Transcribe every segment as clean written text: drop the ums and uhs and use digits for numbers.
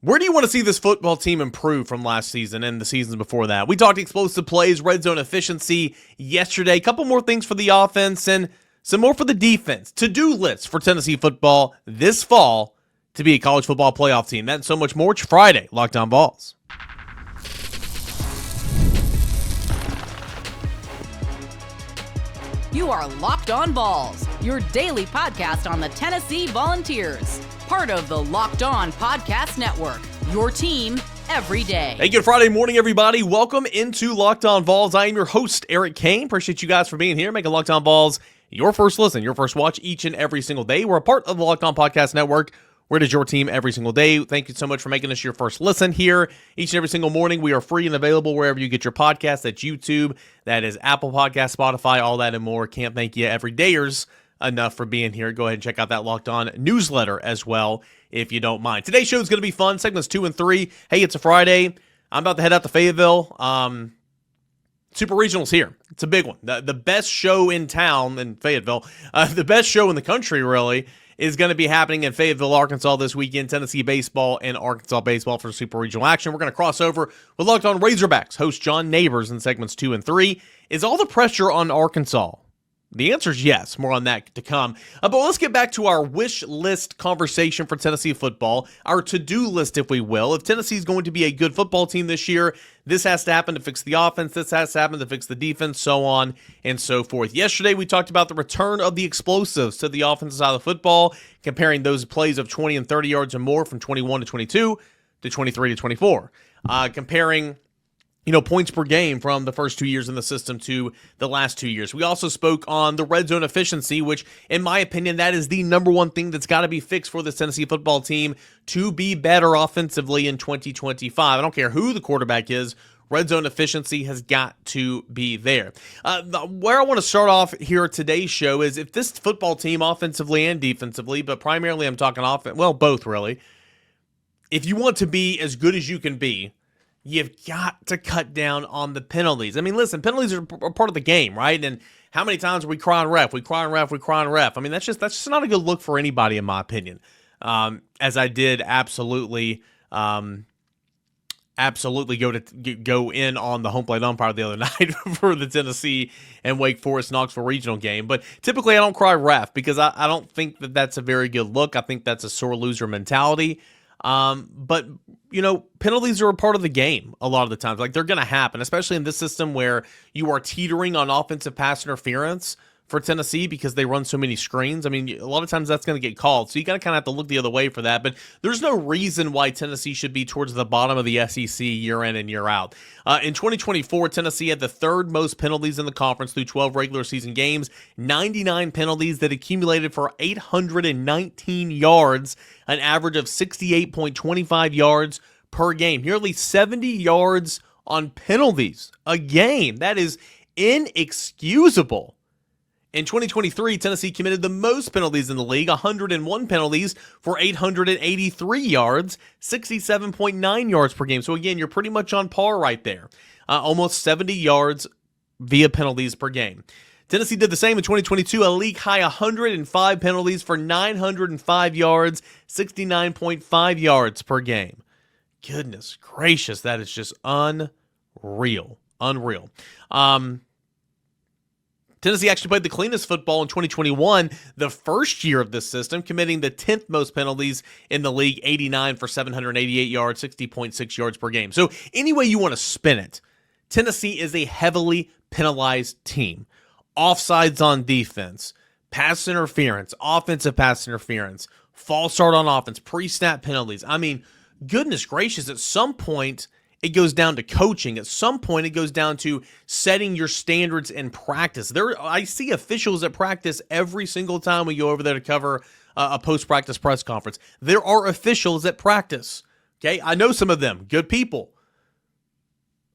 Where do you want to see this football team improve from last season and the seasons before that? We talked explosive plays, red zone efficiency yesterday. A couple more things for the offense and some more for the defense. To-do lists for Tennessee football this fall to be a college football playoff team. That and so much more. It's Friday, Locked On Vols. You are Locked On Vols, your daily podcast on the Tennessee Volunteers. Part of the Locked On Podcast Network, your team every day. Hey, good Friday morning, everybody. Welcome into Locked On Vols. I am your host, Eric Kane. Appreciate you guys for being here, making Locked On Vols your first listen, your first watch each and every single day. We're a part of the Locked On Podcast Network, where it is your team every single day. Thank you so much for making us your first listen here each and every single morning. We are free and available wherever you get your podcasts. That's YouTube, that is Apple Podcasts, Spotify, all that and more. Can't thank you everydayers enough for being here. Go ahead and check out that Locked On newsletter as well, if you don't mind. Today's show is going to be fun. Segments 2 and 3. Hey, it's a Friday. I'm about to head out to Fayetteville. Super Regionals here. It's a big one. The best show in town in Fayetteville, the best show in the country, really, is going to be happening in Fayetteville, Arkansas this weekend. Tennessee baseball and Arkansas baseball for Super Regional action. We're going to cross over with Locked On Razorbacks. Host John Nabors in segments 2 and 3. Is all the pressure on Arkansas? The answer is yes. More on that to come. But let's get back to our wish list conversation for Tennessee football, our to-do list, if we will. If Tennessee is going to be a good football team this year, this has to happen to fix the offense. This has to happen to fix the defense, so on and so forth. Yesterday, we talked about the return of the explosives to the offensive side of the football, comparing those plays of 20 and 30 yards or more from 21 to 22 to 23 to 24. Comparing points per game from the first 2 years in the system to the last 2 years. We also spoke on the red zone efficiency, which, in my opinion, that is the number one thing that's got to be fixed for the Tennessee football team to be better offensively in 2025. I don't care who the quarterback is. Red zone efficiency has got to be there. Where I want to start off here today's show is if this football team, offensively and defensively, but primarily I'm talking offense, well, both really, if you want to be as good as you can be, you've got to cut down on the penalties. I mean, listen, penalties are part of the game, right? And how many times are we crying ref? We crying ref. I mean, that's just not a good look for anybody, in my opinion. As I did absolutely go in on the home plate umpire the other night for the Tennessee and Wake Forest Knoxville regional game. But typically, I don't cry ref because I don't think that that's a very good look. I think that's a sore loser mentality. But penalties are a part of the game a lot of the times. Like, they're going to happen, especially in this system where you are teetering on offensive pass interference for Tennessee because they run so many screens. I mean, a lot of times that's going to get called. So you got to kind of have to look the other way for that. But there's no reason why Tennessee should be towards the bottom of the SEC year in and year out. In 2024, Tennessee had the third most penalties in the conference through 12 regular season games, 99 penalties that accumulated for 819 yards, an average of 68.25 yards per game. Nearly 70 yards on penalties a game. That is inexcusable. In 2023, Tennessee committed the most penalties in the league, 101 penalties for 883 yards, 67.9 yards per game. So again, you're pretty much on par right there. Almost 70 yards via penalties per game. Tennessee did the same in 2022, a league-high 105 penalties for 905 yards, 69.5 yards per game. Goodness gracious, that is just unreal. Tennessee actually played the cleanest football in 2021, the first year of this system, committing the 10th most penalties in the league, 89 for 788 yards, 60.6 yards per game. So any way you want to spin it, Tennessee is a heavily penalized team. Offsides on defense, pass interference, offensive pass interference, false start on offense, pre-snap penalties. I mean, goodness gracious, at some point, it goes down to coaching. At some point, it goes down to setting your standards in practice. I see officials at practice every single time we go over there to cover a post-practice press conference. There are officials at practice. Okay, I know some of them, good people.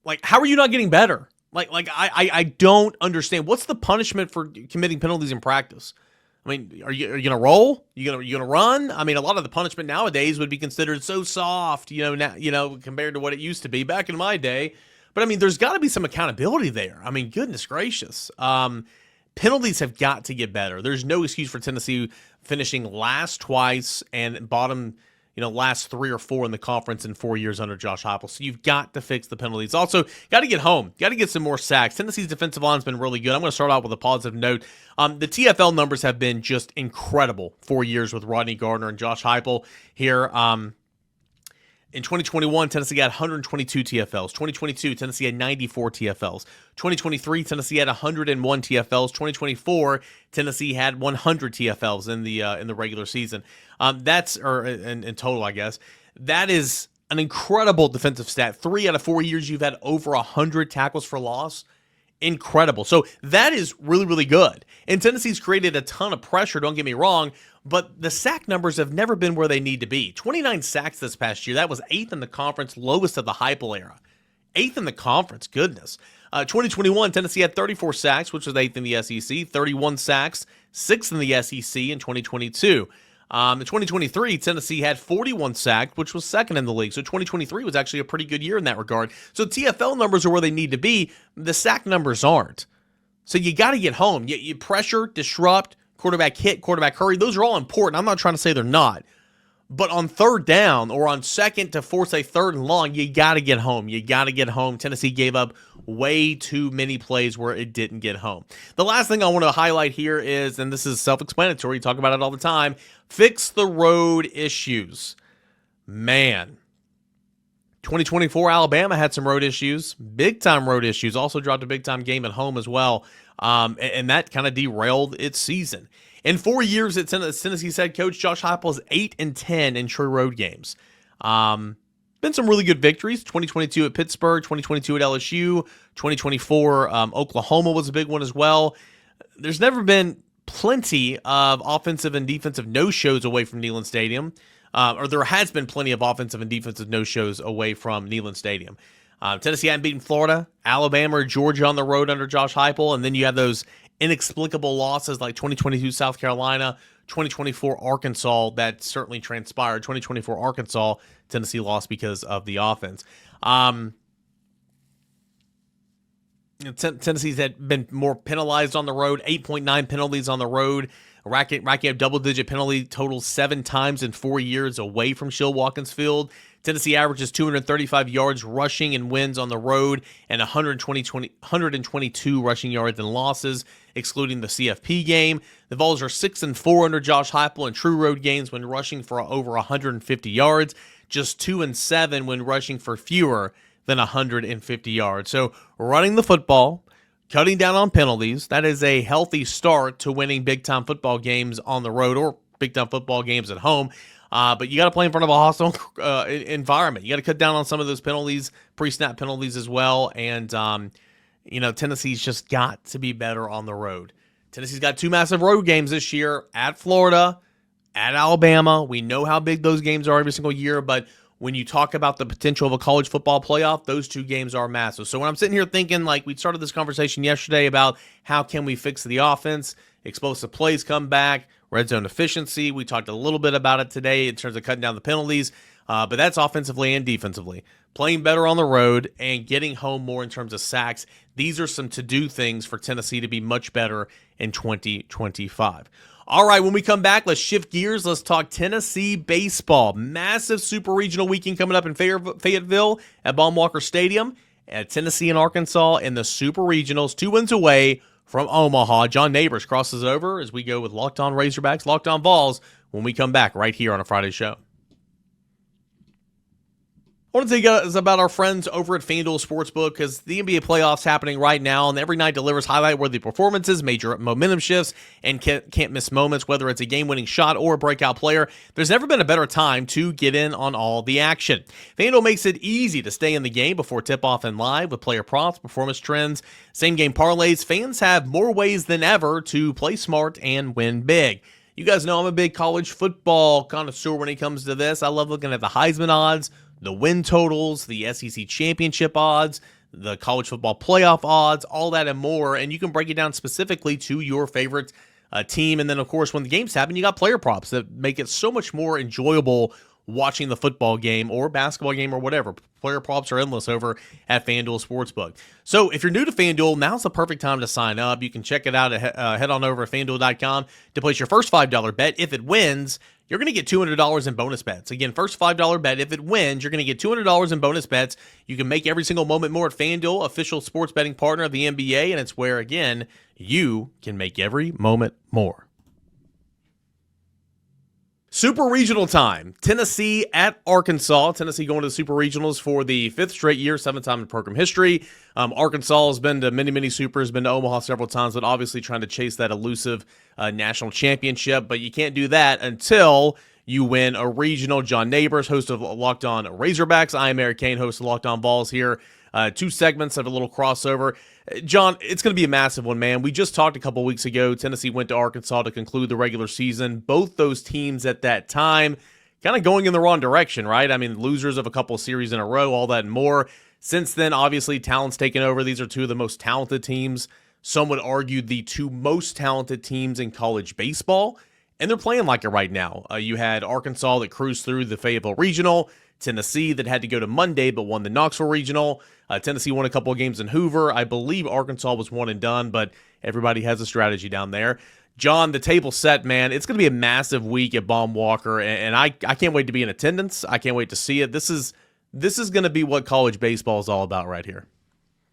Like, how are you not getting better? I don't understand. What's the punishment for committing penalties in practice? I mean, are you going to roll? You going to run? I mean, a lot of the punishment nowadays would be considered so soft, compared to what it used to be back in my day. But I mean, there's got to be some accountability there. I mean, goodness gracious. Penalties have got to get better. There's no excuse for Tennessee finishing last twice and bottom, last 3 or 4 in the conference in 4 years under Josh Heupel. So you've got to fix the penalties. Also, got to get home. Got to get some more sacks. Tennessee's defensive line's been really good. I'm going to start out with a positive note. The TFL numbers have been just incredible 4 years with Rodney Gardner and Josh Heupel here. In 2021, Tennessee had 122 TFLs. 2022, Tennessee had 94 TFLs. 2023, Tennessee had 101 TFLs. 2024, Tennessee had 100 TFLs in the regular season. In total, I guess. That is an incredible defensive stat. 3 out of 4 years, you've had over 100 tackles for loss. Incredible. So that is really, really good. And Tennessee's created a ton of pressure, don't get me wrong, but the sack numbers have never been where they need to be. 29 sacks this past year. That was 8th in the conference, lowest of the Heupel era. 8th in the conference, goodness. 2021, Tennessee had 34 sacks, which was 8th in the SEC, 31 sacks, 6th in the SEC in 2022. In 2023, Tennessee had 41 sacks, which was 2nd in the league. So 2023 was actually a pretty good year in that regard. So TFL numbers are where they need to be. The sack numbers aren't. So you got to get home. You pressure, disrupt, quarterback hit, quarterback hurry. Those are all important. I'm not trying to say they're not. But on 3rd down or on 2nd to force a 3rd and long, you got to get home. You got to get home. Tennessee gave up way too many plays where it didn't get home. The last thing I want to highlight here is, and this is self-explanatory, you talk about it all the time, fix the road issues. Man. 2024, Alabama had some road issues, big-time road issues, also dropped a big-time game at home as well, and that kind of derailed its season. In 4 years, Tennessee's head coach Josh Heupel is 8-10 in true road games. Been some really good victories. 2022 at Pittsburgh, 2022 at LSU, 2024 Oklahoma was a big one as well. There's never been plenty of offensive and defensive no-shows away from Neyland Stadium. Or there has been plenty of offensive and defensive no-shows away from Neyland Stadium. Tennessee hadn't beaten Florida, Alabama, or Georgia on the road under Josh Heupel, and then you have those inexplicable losses like 2022 South Carolina, 2024 Arkansas that certainly transpired. 2024 Arkansas, Tennessee lost because of the offense. Tennessee's had been more penalized on the road, 8.9 penalties on the road. Racking up double-digit penalty totals 7 times in 4 years away from Shield-Watkins Field. Tennessee averages 235 yards rushing and wins on the road and 122 rushing yards and losses, excluding the CFP game. The Vols are 6-4 under Josh Heupel in true road games when rushing for over 150 yards, just 2-7 when rushing for fewer than 150 yards. So running the football, cutting down on penalties, that is a healthy start to winning big-time football games on the road or big-time football games at home. But you got to play in front of a hostile environment. You got to cut down on some of those penalties, pre-snap penalties as well. And, Tennessee's just got to be better on the road. Tennessee's got 2 massive road games this year at Florida, at Alabama. We know how big those games are every single year, but when you talk about the potential of a college football playoff, those 2 games are massive. So when I'm sitting here thinking, like we started this conversation yesterday about how can we fix the offense, explosive plays come back, red zone efficiency. We talked a little bit about it today in terms of cutting down the penalties, but that's offensively and defensively. Playing better on the road and getting home more in terms of sacks. These are some to-do things for Tennessee to be much better in 2025. All right, when we come back, let's shift gears. Let's talk Tennessee baseball. Massive super regional weekend coming up in Fayetteville at Baum-Walker Stadium. At Tennessee and Arkansas in the super regionals, 2 wins away from Omaha. John Nabors crosses over as we go with Locked On Razorbacks, Locked On Vols when we come back right here on a Friday show. I want to tell you guys about our friends over at FanDuel Sportsbook because the NBA playoffs happening right now, and every night delivers highlight-worthy performances, major momentum shifts, and can't miss moments, whether it's a game-winning shot or a breakout player. There's never been a better time to get in on all the action. FanDuel makes it easy to stay in the game before tip-off and live with player props, performance trends, same-game parlays. Fans have more ways than ever to play smart and win big. You guys know I'm a big college football connoisseur when it comes to this. I love looking at the Heisman odds, the win totals, the SEC championship odds, the college football playoff odds, all that and more. And you can break it down specifically to your favorite team. And then, of course, when the games happen, you got player props that make it so much more enjoyable watching the football game or basketball game or whatever. Player props are endless over at FanDuel Sportsbook. So if you're new to FanDuel, now's the perfect time to sign up. You can check it out. Head on over to FanDuel.com to place your first $5 bet. If it wins, you're going to get $200 in bonus bets. Again, first $5 bet. If it wins, you're going to get $200 in bonus bets. You can make every single moment more at FanDuel, official sports betting partner of the NBA, and it's where, again, you can make every moment more. Super Regional time. Tennessee at Arkansas. Tennessee going to the Super Regionals for the 5th straight year, 7th time in program history. Arkansas has been to many Supers, been to Omaha several times, but obviously trying to chase that elusive national championship. But you can't do that until you win a regional. John Nabors, host of Locked On Razorbacks. I am Eric Kane, host of Locked On Vols here. 2 segments of a little crossover. John, it's going to be a massive one, man. We just talked a couple weeks ago. Tennessee went to Arkansas to conclude the regular season. Both those teams at that time kind of going in the wrong direction, right? I mean, losers of a couple of series in a row, all that and more. Since then, obviously, talent's taken over. These are 2 of the most talented teams. Some would argue the 2 most talented teams in college baseball, and they're playing like it right now. You had Arkansas that cruised through the Fayetteville Regional, Tennessee that had to go to Monday but won the Knoxville Regional. Tennessee won a couple of games in Hoover. I believe Arkansas was one and done, but everybody has a strategy down there. John, the table's set, man. It's going to be a massive week at Baum Walker, and I can't wait to be in attendance. I can't wait to see it. This is going to be what college baseball is all about right here.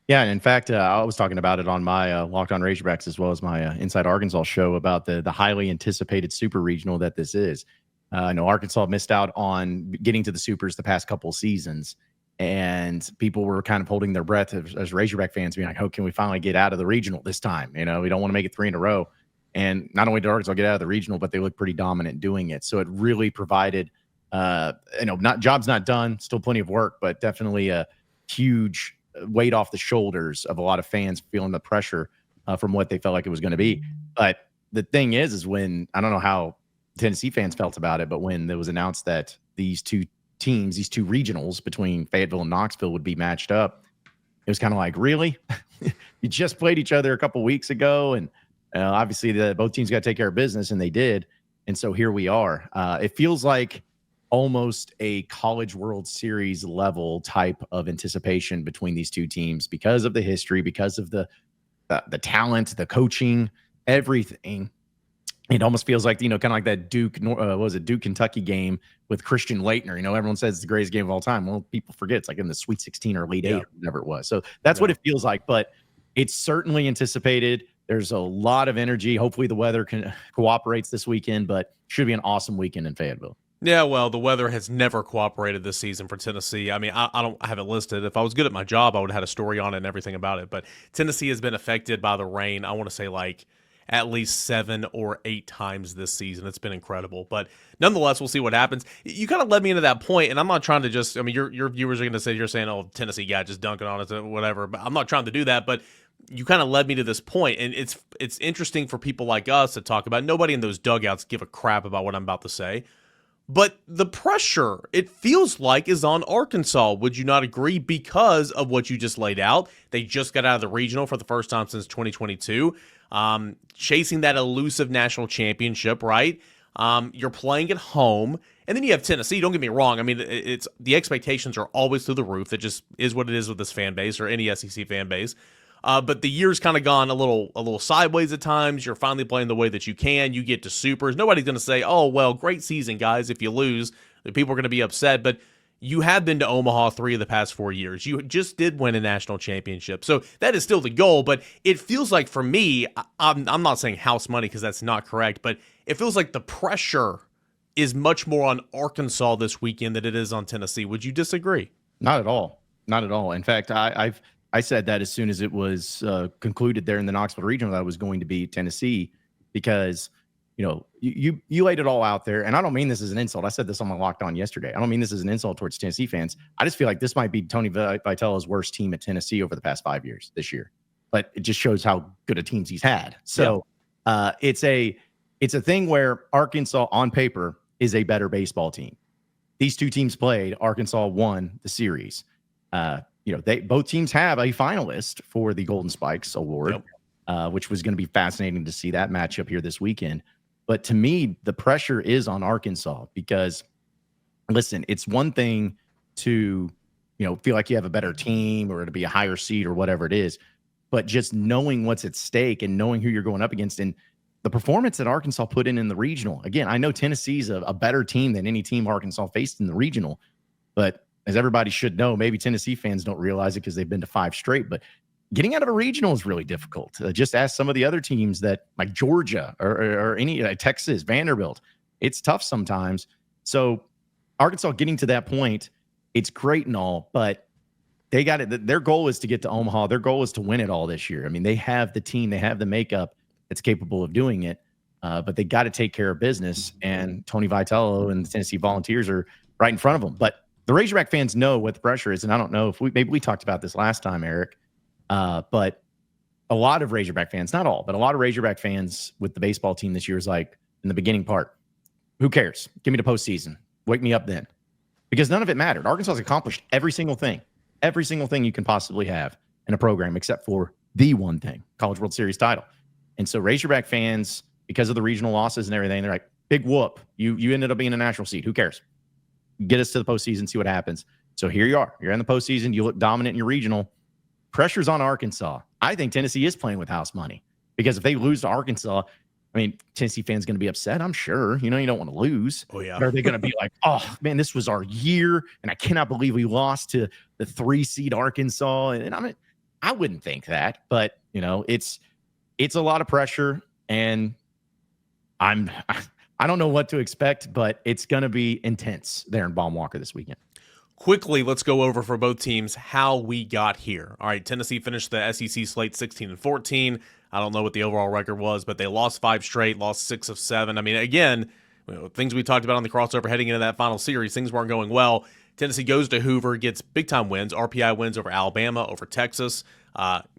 Yeah, and in fact, I was talking about it on my Locked On Razorbacks as well as my Inside Arkansas show about the highly anticipated Super Regional that this is. I know Arkansas missed out on getting to the Supers the past couple of seasons, and people were kind of holding their breath as Razorback fans, being like, "Oh, can we finally get out of the regional this time? You know, we don't want to make it 3 in a row." And not only did Arkansas get out of the regional, but they looked pretty dominant doing it. So it really provided, job's not done, still plenty of work, but definitely a huge weight off the shoulders of a lot of fans feeling the pressure from what they felt like it was going to be. But the thing is when, I don't know how Tennessee fans felt about it, but when it was announced that these 2 teams, these 2 regionals between Fayetteville and Knoxville would be matched up, it was kind of like, really? You just played each other a couple weeks ago, and obviously both teams got to take care of business, and they did. And so here we are. It feels like almost a College World Series level type of anticipation between these 2 teams because of the history, because of the talent, the coaching, everything. It almost feels like, kind of like that Duke Kentucky game with Christian Laettner. Everyone says it's the greatest game of all time. Well, people forget it's like in the Sweet 16 or Elite 8 or whatever it was. So that's what it feels like. But it's certainly anticipated. There's a lot of energy. Hopefully the weather cooperates this weekend, but should be an awesome weekend in Fayetteville. Yeah, well, the weather has never cooperated this season for Tennessee. I mean, I have it listed. If I was good at my job, I would have had a story on it and everything about it. But Tennessee has been affected by the rain, I want to say like at least 7 or 8 times this season. It's been incredible. But nonetheless, we'll see what happens. You kind of led me into that point, and I'm not trying to just, I mean, your viewers are going to say, you're saying, oh, Tennessee guy just dunking on us or whatever. But I'm not trying to do that. But you kind of led me to this point, and it's interesting for people like us to talk about. Nobody in those dugouts give a crap about what I'm about to say. But the pressure, it feels like, is on Arkansas. Would you not agree? Because of what you just laid out. They just got out of the regional for the first time since 2022. Chasing that elusive national championship, right? You're playing at home. And then you have Tennessee. Don't get me wrong. I mean, it's the expectations are always through the roof. That just is what it is with this fan base or any SEC fan base. But the year's kind of gone a little sideways at times. You're finally playing the way that you can. You get to Supers. Nobody's going to say, oh, well, great season, guys. If you lose, people are going to be upset. But you have been to Omaha 3 of the past 4 years. You just did win a national championship. So that is still the goal. But it feels like, for me, I'm not saying house money because that's not correct, but it feels like the pressure is much more on Arkansas this weekend than it is on Tennessee. Would you disagree? Not at all. Not at all. In fact, I said that as soon as it was concluded there in the Knoxville regional that I was going to be Tennessee, because you laid it all out there, and I don't mean this as an insult. I said this on my Locked On yesterday. I don't mean this as an insult towards Tennessee fans. I just feel like this might be Tony Vitello's worst team at Tennessee over the past 5 years this year, but it just shows how good a teams he's had. So it's a thing where Arkansas on paper is a better baseball team. These 2 teams played. Arkansas won the series. Both teams have a finalist for the Golden Spikes Award, which was going to be fascinating to see that matchup here this weekend. But to me, the pressure is on Arkansas because listen, it's one thing to, feel like you have a better team or to be a higher seed or whatever it is, but just knowing what's at stake and knowing who you're going up against and the performance that Arkansas put in the regional. Again, I know Tennessee's a better team than any team Arkansas faced in the regional, but as everybody should know, maybe Tennessee fans don't realize it because they've been to 5 straight, but getting out of a regional is really difficult. Just ask some of the other teams that like Georgia or any Texas, Vanderbilt. It's tough sometimes. So Arkansas getting to that point, it's great and all, but they got it. Their goal is to get to Omaha. Their goal is to win it all this year. I mean, they have the team, they have the makeup that's capable of doing it, but they got to take care of business. And Tony Vitello and the Tennessee Volunteers are right in front of them. But the Razorback fans know what the pressure is, and I don't know if maybe we talked about this last time, Eric, but a lot of Razorback fans, not all, but a lot of Razorback fans with the baseball team this year is like in the beginning part, who cares? Give me the postseason. Wake me up then. Because none of it mattered. Arkansas has accomplished every single thing you can possibly have in a program except for the one thing, College World Series title. And so Razorback fans, because of the regional losses and everything, they're like, big whoop. You ended up being a national seed. Who cares? Get us to the postseason, see what happens. So here you are. You're in the postseason. You look dominant in your regional. Pressure's on Arkansas. I think Tennessee is playing with house money because if they lose to Arkansas, I mean, Tennessee fans going to be upset, I'm sure. You don't want to lose. Oh, yeah. Or are they going to be like, oh, man, this was our year, and I cannot believe we lost to the 3-seed Arkansas? And I mean, I wouldn't think that. But, it's a lot of pressure, and I don't know what to expect, but it's going to be intense there in Baum-Walker this weekend. Quickly, let's go over for both teams how we got here. All right, Tennessee finished the SEC slate 16-14. I don't know what the overall record was, but they lost 5 straight, lost 6 of 7. I mean, again, things we talked about on the crossover heading into that final series, things weren't going well. Tennessee goes to Hoover, gets big-time wins, RPI wins over Alabama, over Texas,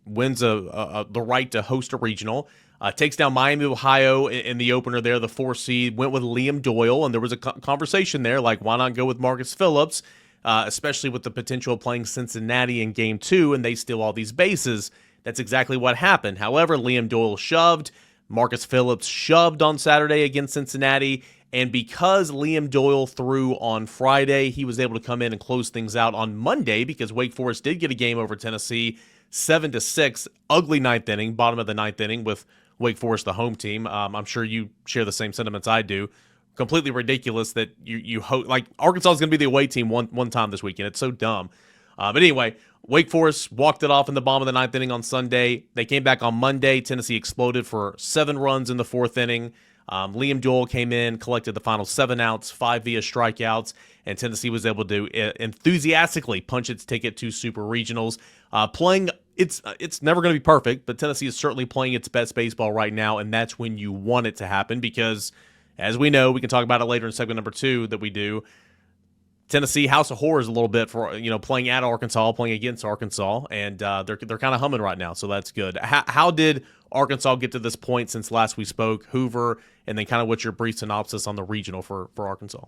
wins the right to host a regional, takes down Miami, Ohio in the opener there, the 4 seed, went with Liam Doyle, and there was a conversation there, like, why not go with Marcus Phillips, especially with the potential of playing Cincinnati in Game 2, and they steal all these bases. That's exactly what happened. However, Liam Doyle shoved, Marcus Phillips shoved on Saturday against Cincinnati, and because Liam Doyle threw on Friday, he was able to come in and close things out on Monday because Wake Forest did get a game over Tennessee, 7-6, ugly 9th inning, bottom of the 9th inning with Wake Forest the home team. I'm sure you share the same sentiments I do. Completely ridiculous that you like Arkansas is going to be the away team one time this weekend. It's so dumb. But anyway, Wake Forest walked it off in the bottom of the 9th inning on Sunday. They came back on Monday. Tennessee exploded for 7 runs in the 4th inning. Liam Doyle came in, collected the final 7 outs, 5 via strikeouts, and Tennessee was able to enthusiastically punch its ticket to Super Regionals. Playing, it's never going to be perfect, but Tennessee is certainly playing its best baseball right now, and that's when you want it to happen because, as we know, we can talk about it later in segment number 2 that we do, Tennessee House of Horrors a little bit for playing at Arkansas, playing against Arkansas, and they're kind of humming right now, so that's good. How did Arkansas get to this point since last we spoke? Hoover, and then kind of what's your brief synopsis on the regional for Arkansas?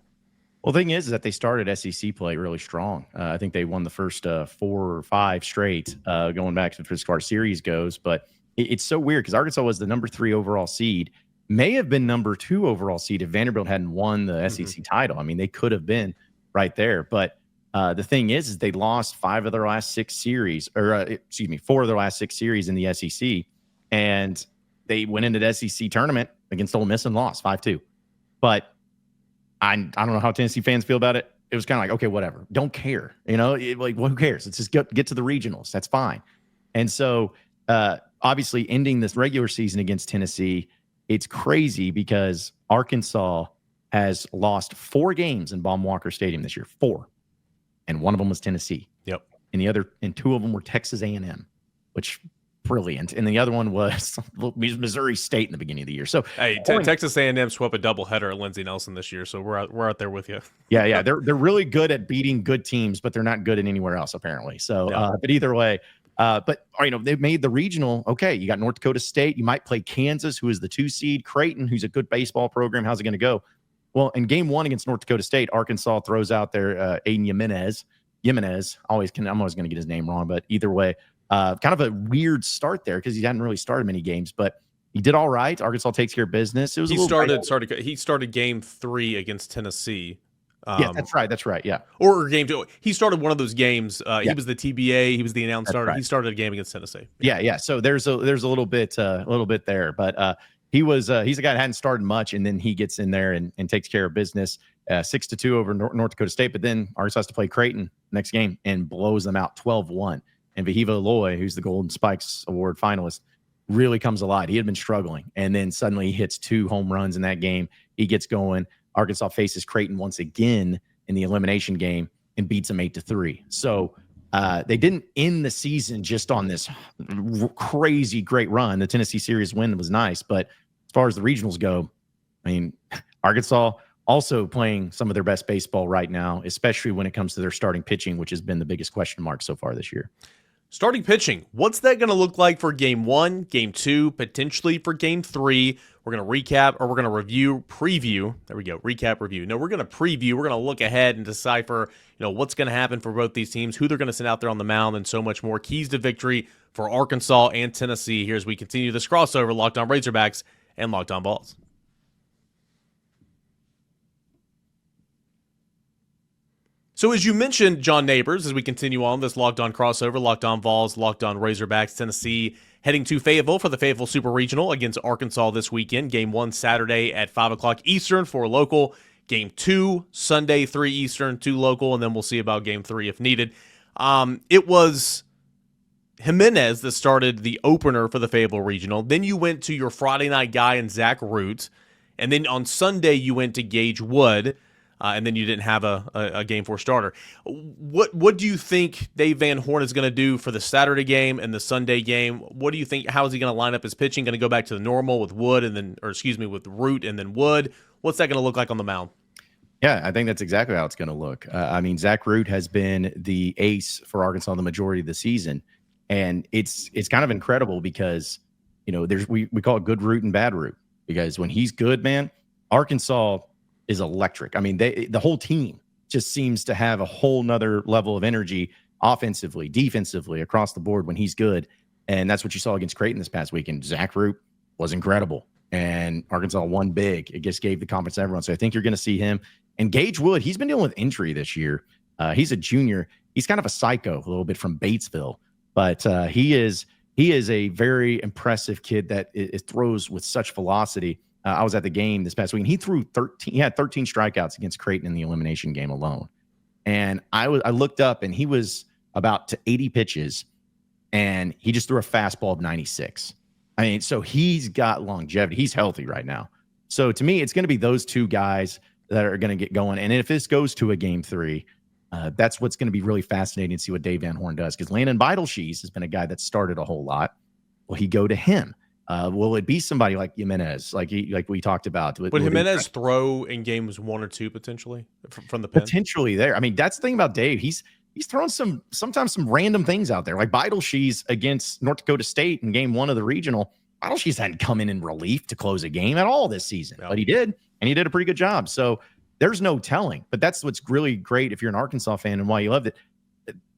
Well, the thing is that they started SEC play really strong. I think they won the first 4 or 5 straight going back to as far as series goes. But it's so weird because Arkansas was the number 3 overall seed, may have been number 2 overall seed if Vanderbilt hadn't won the SEC title. I mean, they could have been right there. But the thing is they lost 5 of their last 6 series, or 4 of their last 6 series in the SEC. And they went into the SEC tournament against Ole Miss and lost 5-2. But I don't know how Tennessee fans feel about it. It was kind of like, okay, whatever. Don't care. Well, who cares? Let's just get to the regionals. That's fine. And so obviously ending this regular season against Tennessee, it's crazy because Arkansas has lost 4 games in Baum-Walker Stadium this year, 4. And one of them was Tennessee. Yep. And 2 of them were Texas A&M, which brilliant. And the other one was Missouri State in the beginning of the year. So hey, Texas A&M swept a doubleheader at Lindsey Nelson this year, so we're out there with you. Yeah, they're really good at beating good teams, but they're not good at anywhere else apparently. So, but either way, they've made the regional. Okay, you got North Dakota State. You might play Kansas, who is the 2 seed. Creighton, who's a good baseball program. How's it going to go? Well, in Game 1 against North Dakota State, Arkansas throws out their Aiden Jimenez. I'm always going to get his name wrong, but either way. Kind of a weird start there because he hadn't really started many games, but he did all right. Arkansas takes care of business. It was he started Game 3 against Tennessee Yeah, that's right. That's right. Yeah. Or game 2. He started one of those games. Yeah. He was the TBA. He was the announced That's starter. right. He started a game against Tennessee. Yeah. So there's a little bit there, but he's a guy that hadn't started much, and then he gets in there and takes care of business. 6-2 over North Dakota State, but then Arkansas has to play Creighton next game and blows them out 12-1. And Vahiva Aloy, who's the Golden Spikes Award finalist, really comes alive. He had been struggling, and then suddenly he hits 2 home runs in that game. He gets going. Arkansas faces Creighton once again in the elimination game and beats them 8-3. So they didn't end the season just on this crazy great run. The Tennessee series win was nice, but as far as the regionals go, I mean, Arkansas also playing some of their best baseball right now, especially when it comes to their starting pitching, which has been the biggest question mark so far this year. Starting pitching, what's that going to look like for game 1, game 2, potentially for game 3? We're going to recap, or we're going to preview. There we go, recap, review. No, we're going to preview. We're going to look ahead and decipher, what's going to happen for both these teams, who they're going to send out there on the mound, and so much more. Keys to victory for Arkansas and Tennessee here as we continue this crossover, Locked On Razorbacks and Locked On Vols. So as you mentioned, John Nabors, as we continue on this Locked On crossover, Locked On Vols, Locked On Razorbacks, Tennessee heading to Fayetteville for the Fayetteville Super Regional against Arkansas this weekend. Game 1 Saturday at 5 o'clock Eastern for local. Game 2 Sunday 3 Eastern, 2 local, and then we'll see about Game 3 if needed. It was Jimenez that started the opener for the Fayetteville Regional. Then you went to your Friday night guy in Zach Root, and then on Sunday you went to Gage Wood. And then you didn't have a game 4 starter. What do you think Dave Van Horn is going to do for the Saturday game and the Sunday game? What do you think? How is he going to line up his pitching? Going to go back to the normal with Wood with Root and then Wood? What's that going to look like on the mound? Yeah, I think that's exactly how it's going to look. Zach Root has been the ace for Arkansas the majority of the season, and it's kind of incredible because we call it good Root and bad Root, because when he's good, man, Arkansas is electric. I mean, the whole team just seems to have a whole nother level of energy offensively, defensively, across the board when he's good. And that's what you saw against Creighton this past weekend. Zach Root was incredible, and Arkansas won big. It just gave the confidence to everyone. So I think you're going to see him. And Gage Wood, he's been dealing with injury this year. He's a junior. He's kind of a psycho, a little bit from Batesville, but he is a very impressive kid that throws with such velocity. I was at the game this past week, and he had 13 strikeouts against Creighton in the elimination game alone. And I looked up, and he was about to 80 pitches, and he just threw a fastball of 96. I mean, so he's got longevity. He's healthy right now. So to me, it's going to be those two guys that are going to get going. And if this goes to a game 3, that's what's going to be really fascinating to see what Dave Van Horn does, because Landon Beidelshees has been a guy that started a whole lot. Will he go to him? Will it be somebody like Jimenez, like we talked about? Would Jimenez throw in games 1 or 2 potentially from the pen? Potentially there. I mean, that's the thing about Dave. He's throwing sometimes some random things out there, like Beidelshees against North Dakota State in game 1 of the regional. Beidelshees hadn't come in relief to close a game at all this season, but he did, and he did a pretty good job. So there's no telling. But that's what's really great if you're an Arkansas fan and why you loved it.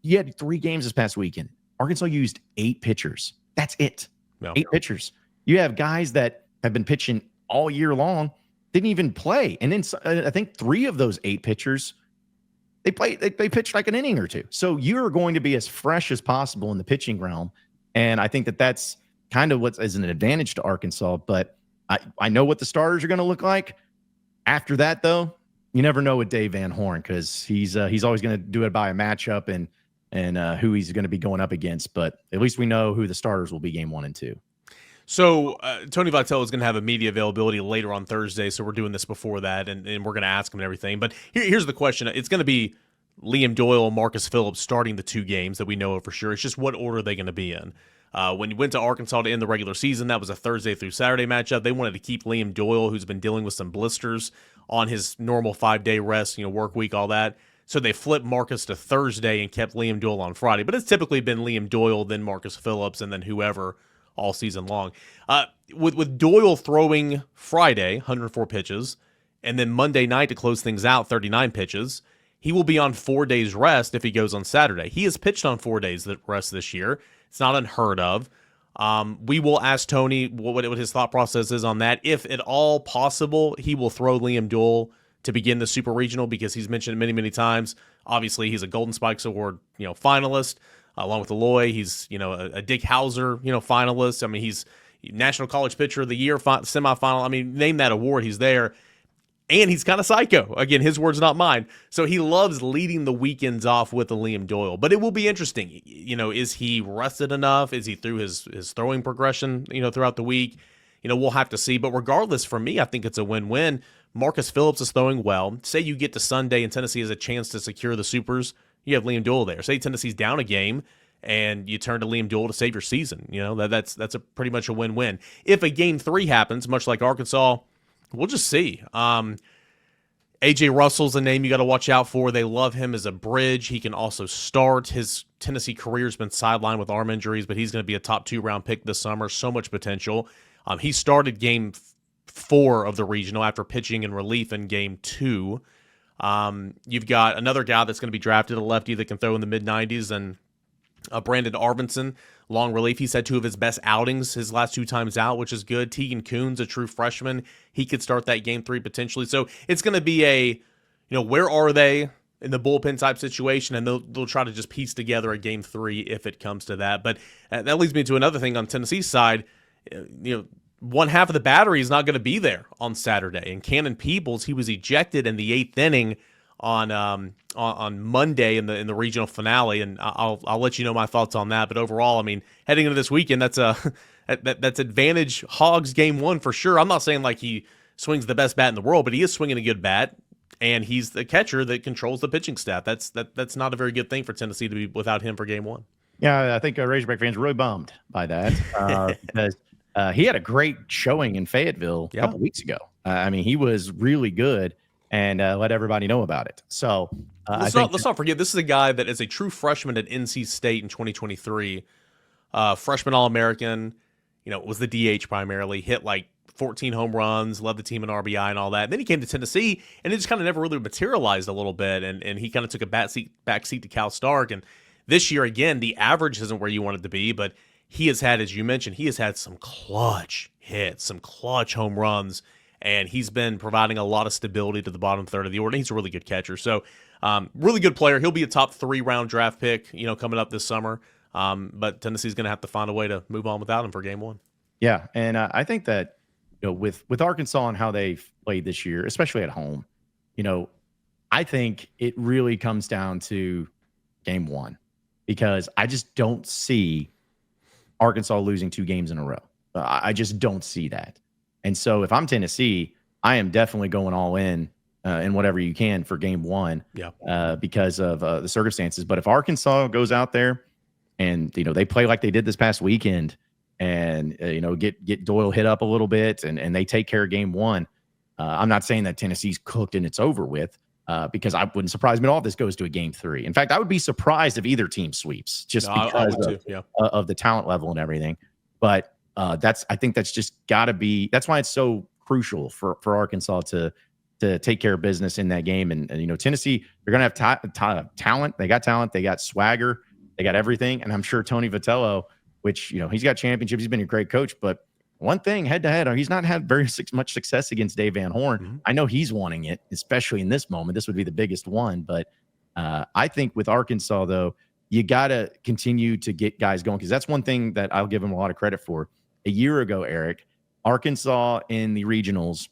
You had 3 games this past weekend. Arkansas used 8 pitchers. That's it. 8 pitchers. You have guys that have been pitching all year long, didn't even play. And then I think 3 of those 8 pitchers, they pitched like an inning or 2. So you're going to be as fresh as possible in the pitching realm. And I think that's kind of what is an advantage to Arkansas. But I know what the starters are going to look like. After that, though, you never know with Dave Van Horn, because he's always going to do it by a matchup and who he's going to be going up against. But at least we know who the starters will be game 1 and 2. So Tony Vitello is going to have a media availability later on Thursday, so we're doing this before that, and we're going to ask him and everything. But here's the question. It's going to be Liam Doyle and Marcus Phillips starting the 2 games that we know of for sure. It's just what order are they going to be in. When you went to Arkansas to end the regular season, that was a Thursday through Saturday matchup. They wanted to keep Liam Doyle, who's been dealing with some blisters, on his normal 5-day rest, work week, all that. So they flipped Marcus to Thursday and kept Liam Doyle on Friday. But it's typically been Liam Doyle, then Marcus Phillips, and then whoever all season long. With Doyle throwing Friday, 104 pitches, and then Monday night to close things out, 39 pitches, he will be on 4 days rest if he goes on Saturday. He has pitched on 4 days rest this year. It's not unheard of. We will ask Tony what his thought process is on that. If at all possible, he will throw Liam Doyle to begin the Super Regional because he's mentioned many, many times. Obviously, he's a Golden Spikes Award, finalist, along with Eloy. He's, a Dick Hauser, finalist. I mean, he's National College Pitcher of the Year semifinal. I mean, name that award, he's there. And he's kind of psycho. Again, his words, not mine. So he loves leading the weekends off with a Liam Doyle. But it will be interesting. Is he rested enough? Is he through his throwing progression, throughout the week? We'll have to see. But regardless, for me, I think it's a win-win. Marcus Phillips is throwing well. Say you get to Sunday and Tennessee has a chance to secure the Supers. You have Liam Doyle there. Say Tennessee's down a game and you turn to Liam Doyle to save your season. That's a pretty much a win-win. If a game 3 happens, much like Arkansas, we'll just see. A.J. Russell's a name you got to watch out for. They love him as a bridge. He can also start. His Tennessee career's been sidelined with arm injuries, but he's going to be a top 2-round pick this summer. So much potential. He started game 4 of the regional after pitching in relief in game 2. You've got another guy that's going to be drafted, a lefty that can throw in the mid-90s, and Brandon Arvinson, long relief. He's had 2 of his best outings his last 2 times out, which is good. Tegan Coons, a true freshman. He could start that game 3 potentially. So it's going to be where are they in the bullpen type situation, and they'll try to just piece together a game 3 if it comes to that. But that leads me to another thing on Tennessee's side. One half of the battery is not going to be there on Saturday. And Cannon Peebles, he was ejected in the 8th inning on Monday in the regional finale, and I'll let you know my thoughts on that. But overall, I mean, heading into this weekend, that's advantage Hogs game 1 for sure. I'm not saying like he swings the best bat in the world, but he is swinging a good bat, and he's the catcher that controls the pitching staff. That's not a very good thing for Tennessee to be without him for game 1. Yeah, I think Razorback fans are really bummed by that because he had a great showing in Fayetteville a couple weeks ago. I mean, he was really good. And let everybody know about it. So let's not forget, this is a guy that is a true freshman at NC State in 2023. Freshman All-American, was the DH primarily, hit like 14 home runs, led the team in RBI and all that. And then he came to Tennessee, and it just kind of never really materialized a little bit. And he kind of took a backseat to Cal Stark. And this year, again, the average isn't where you want it to be, but he has had, as you mentioned, he has had some clutch hits, some clutch home runs. And he's been providing a lot of stability to the bottom third of the order. He's a really good catcher. So, really good player. He'll be a top 3-round draft pick, coming up this summer. But Tennessee's going to have to find a way to move on without him for game 1. Yeah, and I think that with Arkansas and how they've played this year, especially at home, I think it really comes down to game 1 because I just don't see Arkansas losing 2 games in a row. I just don't see that. And so if I'm Tennessee, I am definitely going all in whatever you can for game 1 because of the circumstances. But if Arkansas goes out there and, they play like they did this past weekend and, get Doyle hit up a little bit and they take care of game 1, I'm not saying that Tennessee's cooked and it's over with because I wouldn't surprise me at all if this goes to a game 3. In fact, I would be surprised if either team sweeps just because of the talent level and everything. But I think that's just got to be. That's why it's so crucial for Arkansas to take care of business in that game. And Tennessee, they're going to have talent. They got talent. They got swagger. They got everything. And I'm sure Tony Vitello, which he's got championships. He's been a great coach. But one thing, head to head, he's not had very much success against Dave Van Horn. Mm-hmm. I know he's wanting it, especially in this moment. This would be the biggest one. But I think with Arkansas, though, you got to continue to get guys going because that's one thing that I'll give them a lot of credit for. A year ago, Eric, Arkansas in the regionals,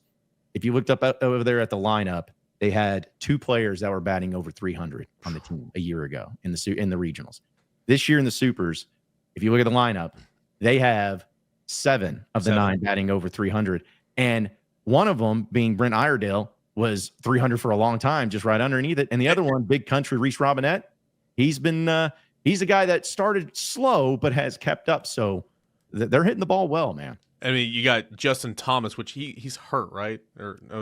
if you looked up over there at the lineup, they had 2 players that were batting over 300 on the team a year ago in the regionals. This year in the Supers, if you look at the lineup, they have 7 of the 9 batting over 300. And one of them being Brent Iredale was 300 for a long time, just right underneath it. And the other one, Big Country Reese Robinette, he's been he's a guy that started slow but has kept up. So they're hitting the ball well, man. I mean, you got Justin Thomas, which he's hurt, right?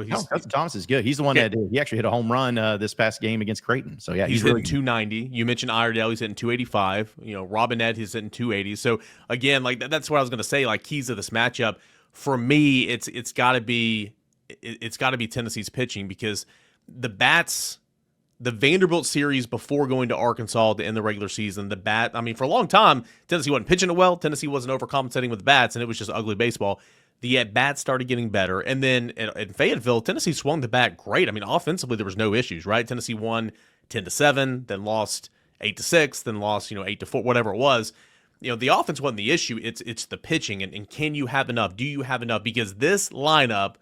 Justin Thomas is good. He's the one that he actually hit a home run this past game against Creighton. So yeah, he's hitting 290. You mentioned Iredale, he's hitting 285. Robinette, he's hitting 280. So again, like that's what I was going to say. Like keys to this matchup for me, it's got to be Tennessee's pitching because the bats. The Vanderbilt series before going to Arkansas to end the regular season, for a long time, Tennessee wasn't pitching it well. Tennessee wasn't overcompensating with the bats, and it was just ugly baseball. the at-bats started getting better. And then in Fayetteville, Tennessee swung the bat great. I mean, offensively, there was no issues, right? Tennessee won 10-7, then lost 8-6, then lost, 8-4, whatever it was. The offense wasn't the issue. It's the pitching. And can you have enough? Do you have enough? Because this lineup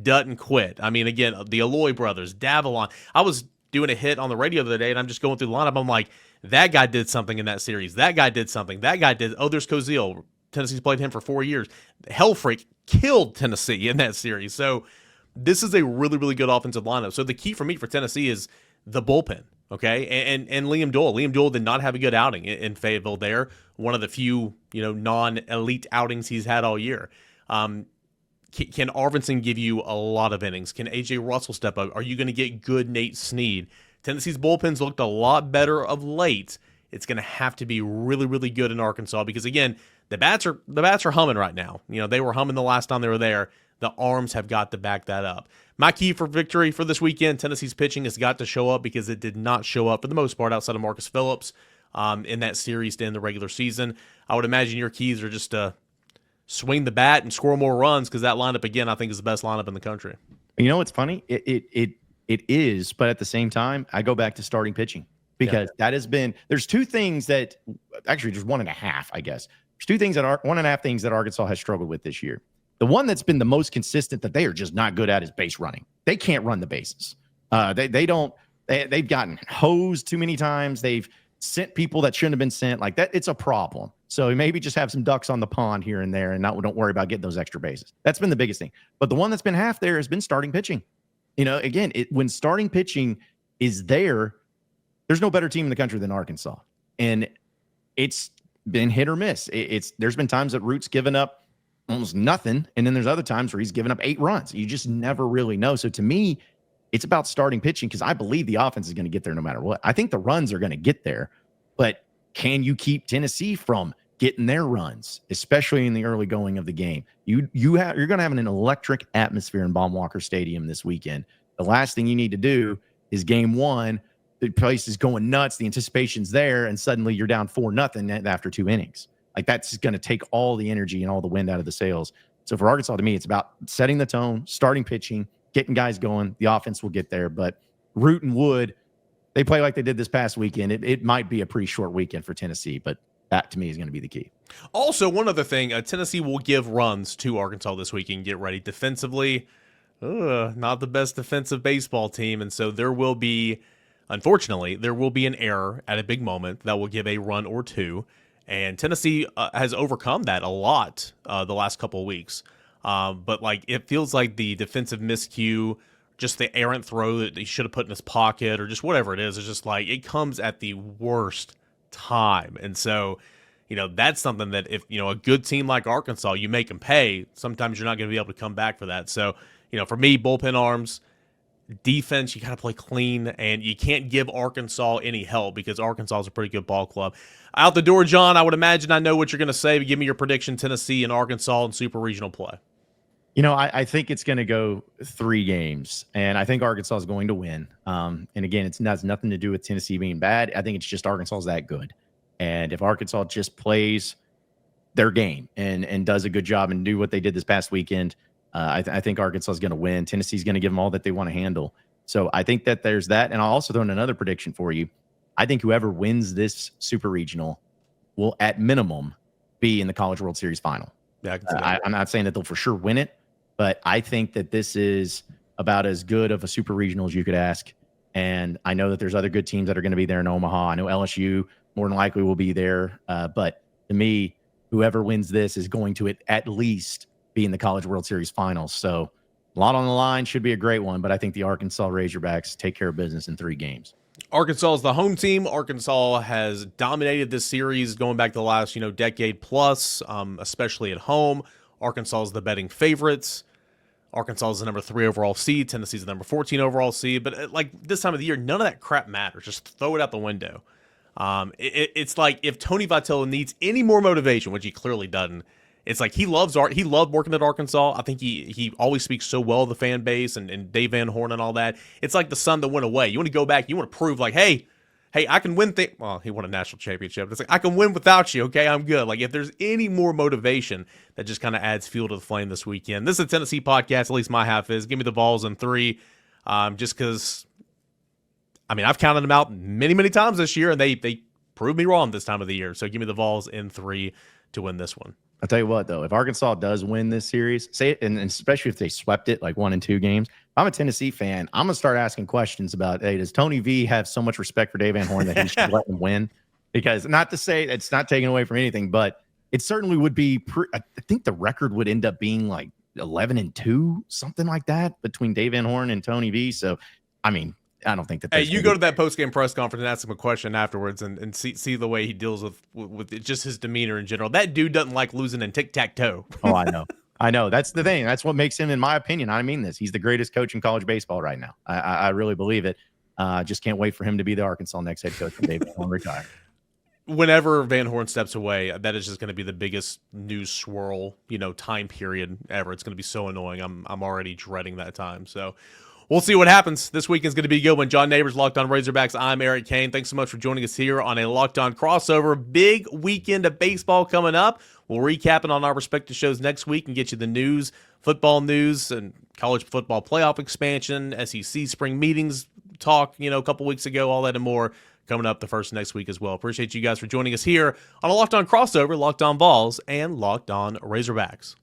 doesn't quit. I mean, again, the Alloy brothers, Davalon. I was doing a hit on the radio the other day, and I'm just going through the lineup. I'm like, that guy did something in that series. That guy did something. That guy did. Oh, there's Cozile. Tennessee's played him for 4 years. Hellfreak killed Tennessee in that series. So this is a really, really good offensive lineup. So the key for me for Tennessee is the bullpen, okay? And Liam Doyle. Liam Doyle did not have a good outing in Fayetteville there. One of the few, non-elite outings he's had all year. Can Arvidsson give you a lot of innings? Can A.J. Russell step up? Are you going to get good Nate Snead? Tennessee's bullpen's looked a lot better of late. It's going to have to be really, really good in Arkansas because, again, the bats are humming right now. They were humming the last time they were there. The arms have got to back that up. My key for victory for this weekend, Tennessee's pitching has got to show up because it did not show up for the most part outside of Marcus Phillips in that series to end the regular season. I would imagine your keys are just to swing the bat and score more runs because that lineup, again, I think is the best lineup in the country. You know what's funny? It is, but at the same time, I go back to starting pitching because that has been – there's two things that – actually, there's 1.5, I guess. There's two things that are 1.5 things that Arkansas has struggled with this year. The one that's been the most consistent that they are just not good at is base running. They can't run the bases. They've gotten hosed too many times. They've sent people that shouldn't have been sent like that. It's a problem. So maybe just have some ducks on the pond here and there and don't worry about getting those extra bases. That's been the biggest thing. But the one that's been half there has been starting pitching. Again, when starting pitching is there, there's no better team in the country than Arkansas. And it's been hit or miss. There's been times that Root's given up almost nothing, and then there's other times where he's given up 8 runs. You just never really know. So to me, it's about starting pitching because I believe the offense is going to get there no matter what. I think the runs are going to get there, but can you keep Tennessee from getting their runs, especially in the early going of the game? You're going to have an electric atmosphere in Baum-Walker Stadium this weekend. The last thing you need to do is game one, the place is going nuts, the anticipation's there, and suddenly you're down 4-0 after 2 innings. Like that's going to take all the energy and all the wind out of the sails. So for Arkansas, to me, it's about setting the tone, starting pitching, getting guys going. The offense will get there. But Root and Wood, they play like they did this past weekend. It might be a pretty short weekend for Tennessee, but that to me is going to be the key. Also, one other thing, Tennessee will give runs to Arkansas this weekend. Get ready. Defensively, not the best defensive baseball team. And so unfortunately, there will be an error at a big moment that will give a run or two. And Tennessee has overcome that a lot the last couple of weeks. But it feels like the defensive miscue, just the errant throw that he should have put in his pocket or just whatever it is, it's just it comes at the worst time. And so, that's something that if, a good team like Arkansas, you make them pay, sometimes you're not going to be able to come back for that. So, for me, bullpen arms, defense, you got to play clean, and you can't give Arkansas any help because Arkansas is a pretty good ball club. Out the door, John, I would imagine I know what you're going to say, but give me your prediction, Tennessee and Arkansas in super regional play. I think it's going to go 3 games, and I think Arkansas is going to win. And again, it has nothing to do with Tennessee being bad. I think it's just Arkansas is that good. And if Arkansas just plays their game and does a good job and do what they did this past weekend, I think Arkansas is going to win. Tennessee's going to give them all that they want to handle. So I think that there's that. And I'll also throw in another prediction for you. I think whoever wins this super regional will, at minimum, be in the College World Series final. Yeah, I can see that. I'm not saying that they'll for sure win it, but I think that this is about as good of a super regional as you could ask. And I know that there's other good teams that are going to be there in Omaha. I know LSU more than likely will be there. But to me, whoever wins this is going to at least be in the College World Series finals. So a lot on the line, should be a great one. But I think the Arkansas Razorbacks take care of business in 3 games. Arkansas is the home team. Arkansas has dominated this series going back to the last, decade plus, especially at home. Arkansas is the betting favorites. Arkansas is the number 3 overall seed. Tennessee is the number 14 overall seed. But this time of the year, none of that crap matters. Just throw it out the window. It's like if Tony Vitello needs any more motivation, which he clearly doesn't, it's like he loved working at Arkansas. I think he always speaks so well of the fan base and Dave Van Horn and all that. It's like the sun that went away. You want to go back. You want to prove hey, hey, I can win well, he won a national championship. It's like, I can win without you, okay? I'm good. Like, if there's any more motivation, that just kind of adds fuel to the flame this weekend. This is a Tennessee podcast, at least my half is. Give me the Vols in 3, just because, I mean, I've counted them out many, many times this year, and they proved me wrong this time of the year. So give me the Vols in 3 to win this one. I'll tell you what, though, if Arkansas does win this series, say it, and especially if they swept it like 1 and 2 games, if I'm a Tennessee fan, I'm going to start asking questions about, hey, does Tony V have so much respect for Dave Van Horn that he should let him win? Because not to say it's not taken away from anything, but it certainly would be, I think the record would end up being like 11 and 2, something like that, between Dave Van Horn and Tony V. So, I mean, I don't think that. Hey, you go to that post-game press conference and ask him a question afterwards and see the way he deals with just his demeanor in general. That dude doesn't like losing in tic-tac-toe. Oh, I know. That's the thing. That's what makes him, in my opinion, I mean this, he's the greatest coach in college baseball right now. I really believe it. Just can't wait for him to be the Arkansas next head coach when Dave Van Horn retire. Whenever Van Horn steps away, that is just going to be the biggest news swirl, time period ever. It's going to be so annoying. I'm already dreading that time. So we'll see what happens. This weekend's going to be a good one. John Nabors, Locked On Razorbacks. I'm Eric Kane. Thanks so much for joining us here on a Locked On crossover. Big weekend of baseball coming up. We'll recap it on our respective shows next week and get you the news, football news, and college football playoff expansion, SEC spring meetings talk, a couple weeks ago, all that and more coming up the first next week as well. Appreciate you guys for joining us here on a Locked On crossover, Locked On Vols and Locked On Razorbacks.